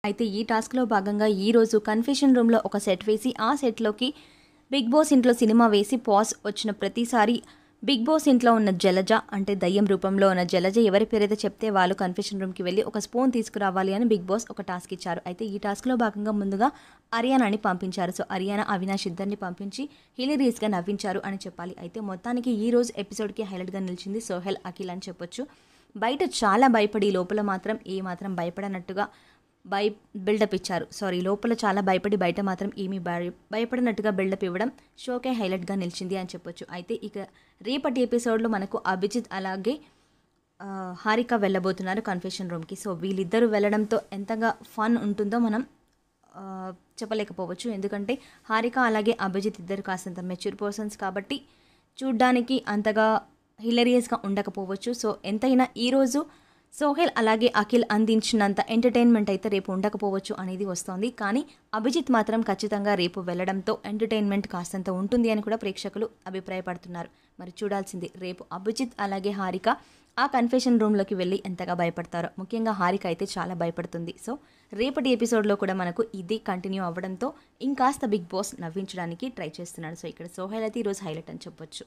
అయితే ఈ టాస్క్‌లో భాగంగా ఈరోజు కన్ఫెషన్ రూమ్‌లో ఒక సెట్ వేసి, ఆ సెట్‌లోకి 'బిగ్ బాస్' ఇంట్లో సినిమా వేసి పాజ్ వచ్చిన ప్రతిసారి 'బిగ్ బాస్' ఇంట్లో ఉన్న జలజ అంటే దయ్యం రూపంలో ఉన్న జలజ ఎవరి పేరైతే చెప్తే వాళ్ళు కన్ఫెషన్ రూమ్‌కి వెళ్లి ఒక స్పూన్ తీసుకురావాలి అని 'బిగ్ బాస్' ఒక టాస్క్ ఇచ్చారు. అయితే ఈ టాస్క్‌లో భాగంగా ముందుగా అరియానాని పంపించారు. సో, అరియానా, అవినాష్ ఇద్దరిని పంపించి హిలేరియస్‌గా నవ్వించారు అని చెప్పాలి. అయితే మొత్తానికి ఈ రోజు ఎపిసోడ్‌కి హైలైట్‌గా నిలిచింది సోహెల్, అఖిల్ అని చెప్పొచ్చు. బయట చాలా భయపడి లోపల మాత్రం ఏమాత్రం భయపడనట్టుగా బిల్డప్ ఇచ్చారు. లోపల చాలా భయపడి బయట మాత్రం ఏమీ భయపడినట్టుగా బిల్డప్ ఇవ్వడం షోకే హైలైట్‌గా నిలిచింది అని చెప్పొచ్చు. అయితే ఇక రేపటి ఎపిసోడ్‌లో మనకు అభిజిత్ అలాగే హారిక వెళ్ళబోతున్నారు కన్ఫెషన్ రూమ్‌కి. సో, వీళ్ళిద్దరూ వెళ్ళడంతో ఎంతగా ఫన్ ఉంటుందో మనం చెప్పలేకపోవచ్చు. ఎందుకంటే హారిక అలాగే అభిజిత్ ఇద్దరు కాస్తంత మెచ్యూర్ పర్సన్స్ కాబట్టి చూడ్డానికి అంతగా హిలేరియస్‌గా ఉండకపోవచ్చు. సో, ఎంతైనా ఈరోజు సోహెల్ అలాగే అఖిల్ అందించినంత ఎంటర్టైన్మెంట్ అయితే రేపు ఉండకపోవచ్చు అనేది వస్తోంది. కానీ అభిజిత్ మాత్రం ఖచ్చితంగా రేపు వెళ్ళడంతో ఎంటర్టైన్మెంట్ కాస్తంత ఉంటుంది అని కూడా ప్రేక్షకులు అభిప్రాయపడుతున్నారు. మరి చూడాల్సింది రేపు అభిజిత్ అలాగే హారిక ఆ కన్ఫెషన్ రూమ్‌లోకి వెళ్ళి ఎంతగా భయపడతారో. ముఖ్యంగా హారిక అయితే చాలా భయపడుతుంది. సో, రేపటి ఎపిసోడ్‌లో కూడా మనకు ఇది కంటిన్యూ అవ్వడంతో ఇంకాస్త బిగ్ బాస్ నవ్వించడానికి ట్రై చేస్తున్నాడు. సో, ఇక్కడ సోహెల్ అయితే ఈరోజు హైలైట్ అని చెప్పొచ్చు.